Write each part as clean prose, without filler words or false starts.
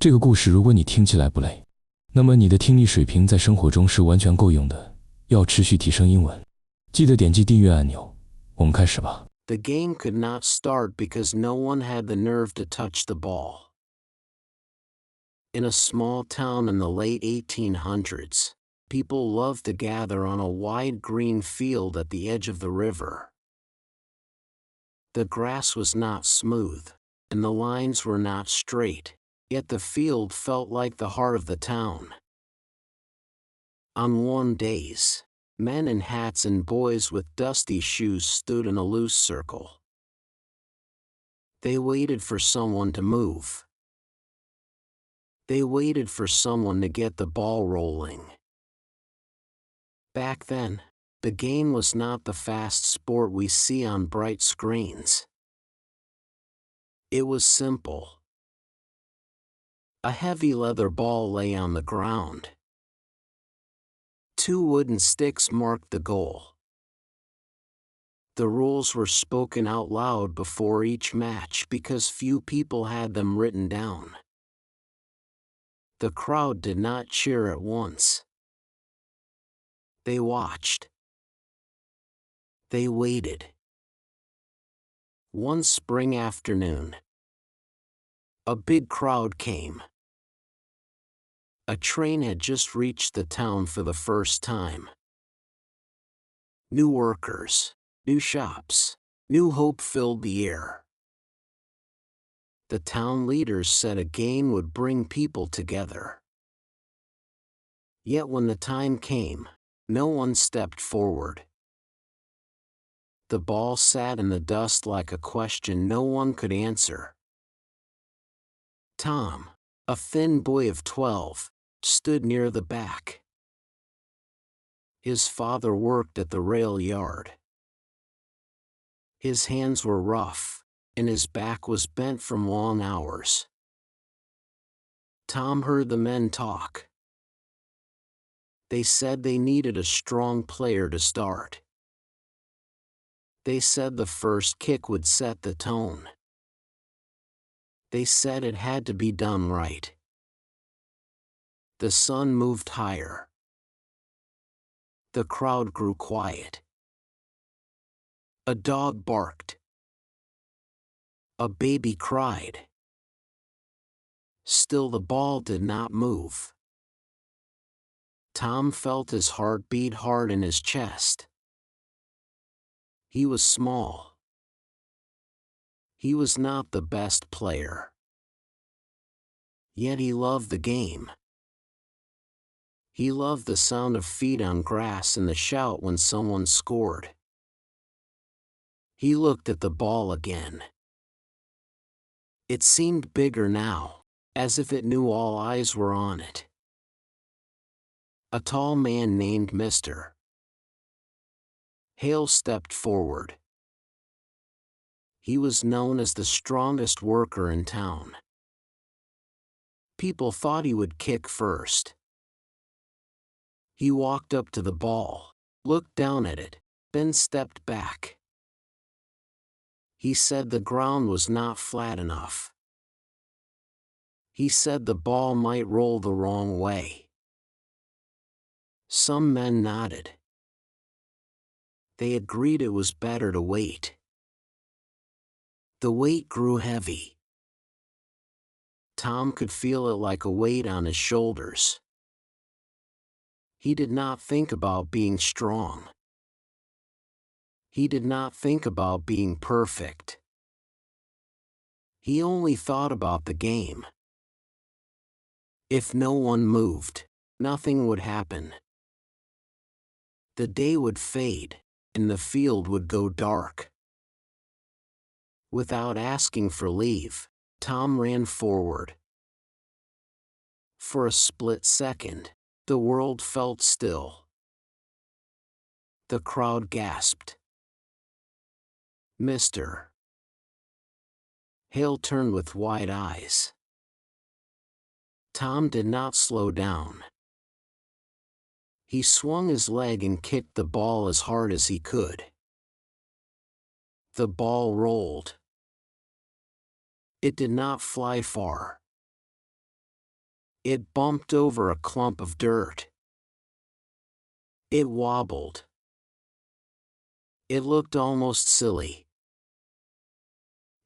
这个故事如果你听起来不累，那么你的听力水平在生活中是完全够用的。要持续提升英文，记得点击订阅按钮。我们开始吧。 The game could not start because no one had the nerve to touch the ball. In a small town in the late 1800s, people loved to gather on a wide green field at the edge of the river. The grass was not smooth, and the lines were not straight, yet the field felt like the heart of the town. On warm days, men in hats and boys with dusty shoes stood in a loose circle. They waited for someone to move. They waited for someone to get the ball rolling. Back then, the game was not the fast sport we see on bright screens. It was simple. A heavy leather ball lay on the ground. 2 wooden sticks marked the goal. The rules were spoken out loud before each match because few people had them written down. The crowd did not cheer at once. They watched. They waited. One spring afternoon, a big crowd came. A train had just reached the town for the first time. New workers, new shops, new hope filled the air. The town leaders said a game would bring people together. Yet when the time came, no one stepped forward. The ball sat in the dust like a question no one could answer. Tom, a thin boy of 12, stood near the back. His father worked at the rail yard. His hands were rough, and his back was bent from long hours. Tom heard the men talk. They said they needed a strong player to start. They said the first kick would set the tone. They said it had to be done right. The sun moved higher. The crowd grew quiet. A dog barked. A baby cried. Still the ball did not move. Tom felt his heart beat hard in his chest. He was small. He was not the best player. Yet he loved the game. He loved the sound of feet on grass and the shout when someone scored. He looked at the ball again. It seemed bigger now, as if it knew all eyes were on it. A tall man named Mr. Hale stepped forward. He was known as the strongest worker in town. People thought he would kick first. He walked up to the ball, looked down at it, then stepped back. He said the ground was not flat enough. He said the ball might roll the wrong way. Some men nodded. They agreed it was better to wait. The weight grew heavy. Tom could feel it like a weight on his shoulders. He did not think about being strong. He did not think about being perfect. He only thought about the game. If no one moved, nothing would happen. The day would fade, and the field would go dark. Without asking for leave, Tom ran forward. For a split second, the world felt still. The crowd gasped. Mr. Hale turned with wide eyes. Tom did not slow down. He swung his leg and kicked the ball as hard as he could. The ball rolled. It did not fly far. It bumped over a clump of dirt. It wobbled. It looked almost silly.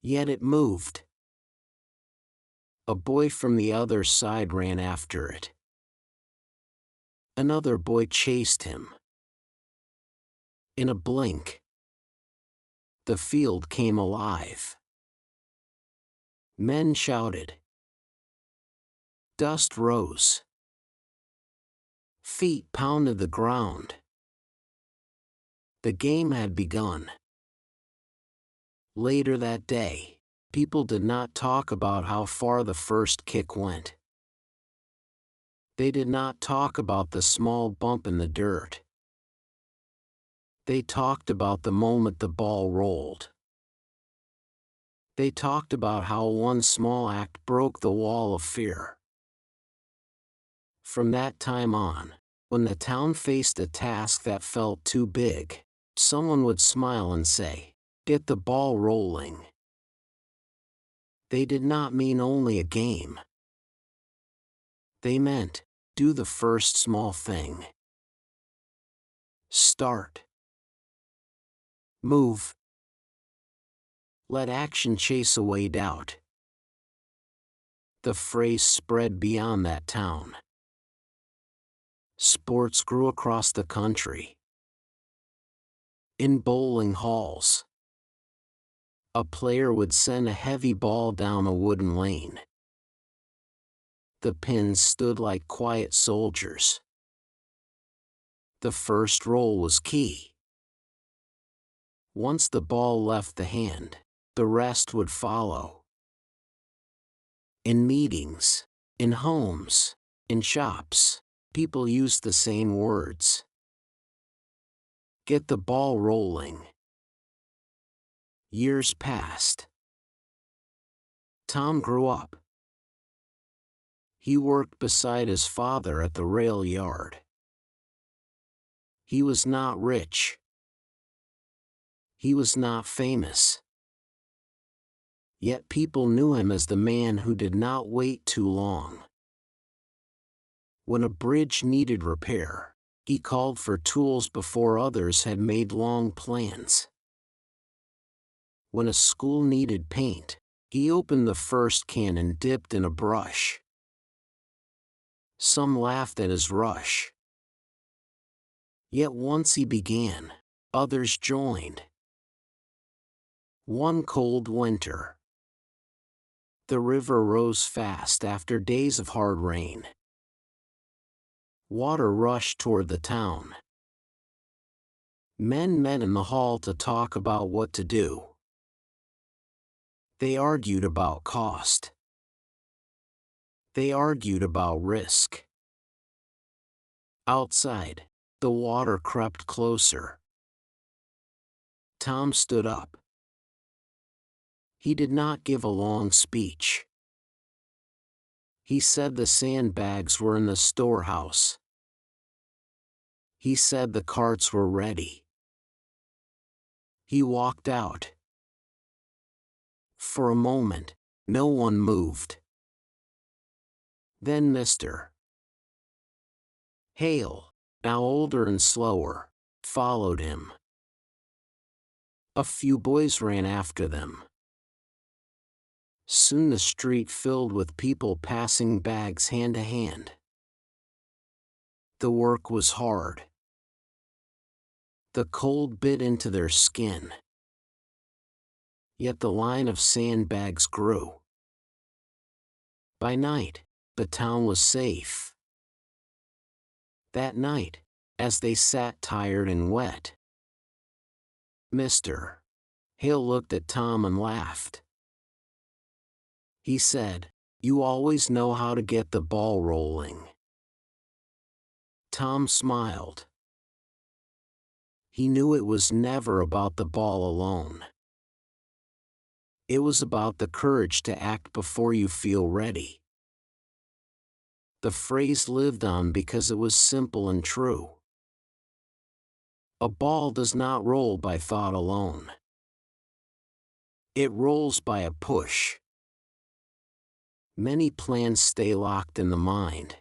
Yet it moved. A boy from the other side ran after it. Another boy chased him. In a blink, the field came alive. Men shouted. Dust rose. Feet pounded the ground. The game had begun. Later that day, people did not talk about how far the first kick went. They did not talk about the small bump in the dirt. They talked about the moment the ball rolled. They talked about how one small act broke the wall of fear. From that time on, when the town faced a task that felt too big, someone would smile and say, "Get the ball rolling." They did not mean only a game. They meant, do the first small thing. Start. Move. Let action chase away doubt. The phrase spread beyond that town. Sports grew across the country. In bowling halls, a player would send a heavy ball down a wooden lane. The pins stood like quiet soldiers. The first roll was key. Once the ball left the hand, the rest would follow. In meetings, in homes, in shops, people used the same words. Get the ball rolling. Years passed. Tom grew up. He worked beside his father at the rail yard. He was not rich. He was not famous. Yet people knew him as the man who did not wait too long. When a bridge needed repair, he called for tools before others had made long plans. When a school needed paint, he opened the first can and dipped in a brush. Some laughed at his rush. Yet once he began, others joined. One cold winter, the river rose fast after days of hard rain. Water rushed toward the town. Men met in the hall to talk about what to do. They argued about cost. They argued about risk. Outside, the water crept closer. Tom stood up. He did not give a long speech. He said the sandbags were in the storehouse. He said the carts were ready. He walked out. For a moment, no one moved. Then Mr. Hale, now older and slower, followed him. A few boys ran after them. Soon the street filled with people passing bags hand to hand. The work was hard. The cold bit into their skin. Yet the line of sandbags grew. By night, the town was safe. That night, as they sat tired and wet, Mr. Hale looked at Tom and laughed. He said, "You always know how to get the ball rolling." Tom smiled. He knew it was never about the ball alone. It was about the courage to act before you feel ready. The phrase lived on because it was simple and true. A ball does not roll by thought alone. It rolls by a push. Many plans stay locked in the mind.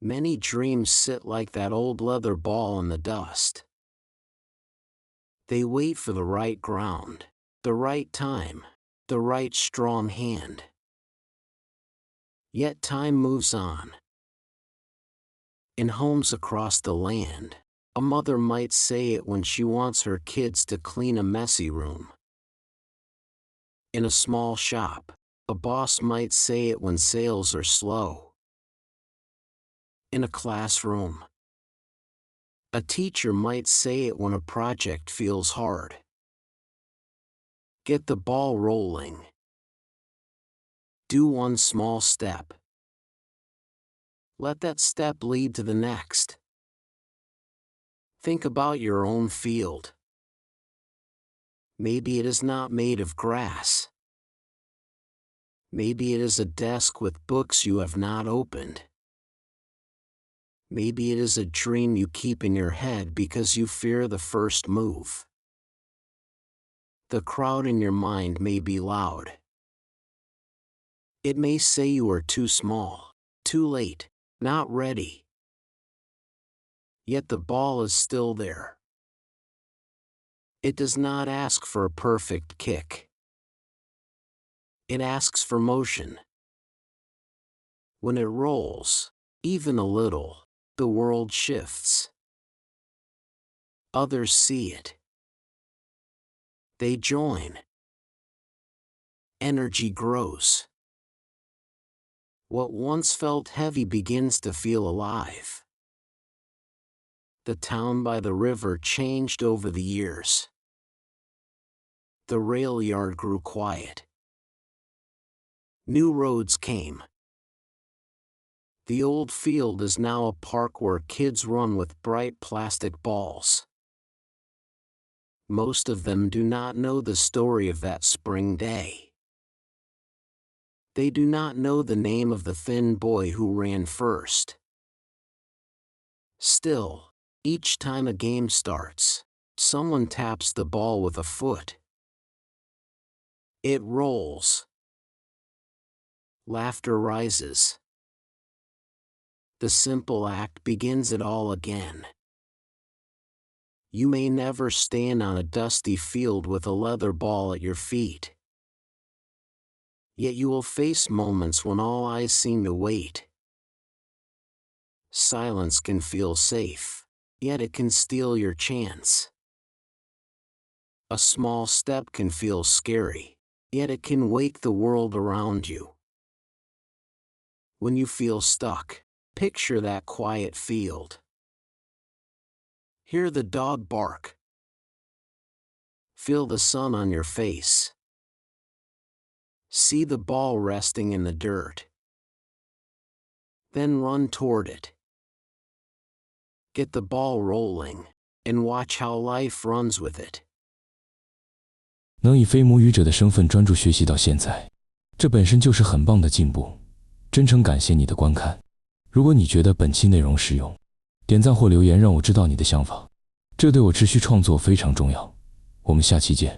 Many dreams sit like that old leather ball in the dust. They wait for the right ground, the right time, the right strong hand. Yet time moves on. In homes across the land, a mother might say it when she wants her kids to clean a messy room. In a small shop, a boss might say it when sales are slow. In a classroom, a teacher might say it when a project feels hard. Get the ball rolling. Do one small step. Let that step lead to the next. Think about your own field. Maybe it is not made of grass. Maybe it is a desk with books you have not opened. Maybe it is a dream you keep in your head because you fear the first move. The crowd in your mind may be loud. It may say you are too small, too late, not ready. Yet the ball is still there. It does not ask for a perfect kick. It asks for motion. When it rolls, even a little, the world shifts. Others see it. They join. Energy grows. What once felt heavy begins to feel alive. The town by the river changed over the years. The rail yard grew quiet. New roads came. The old field is now a park where kids run with bright plastic balls. Most of them do not know the story of that spring day. They do not know the name of the thin boy who ran first. Still, each time a game starts, someone taps the ball with a foot. It rolls. Laughter rises. The simple act begins it all again. You may never stand on a dusty field with a leather ball at your feet. Yet you will face moments when all eyes seem to wait. Silence can feel safe, yet it can steal your chance. A small step can feel scary, yet it can wake the world around you. When you feel stuck, picture that quiet field. Hear the dog bark. Feel the sun on your face. See the ball resting in the dirt. Then run toward it. Get the ball rolling, and watch how life runs with it. 能以非母语者的身份专注学习到现在，这本身就是很棒的进步。真诚感谢你的观看。如果你觉得本期内容实用，点赞或留言让我知道你的想法，这对我持续创作非常重要。我们下期见。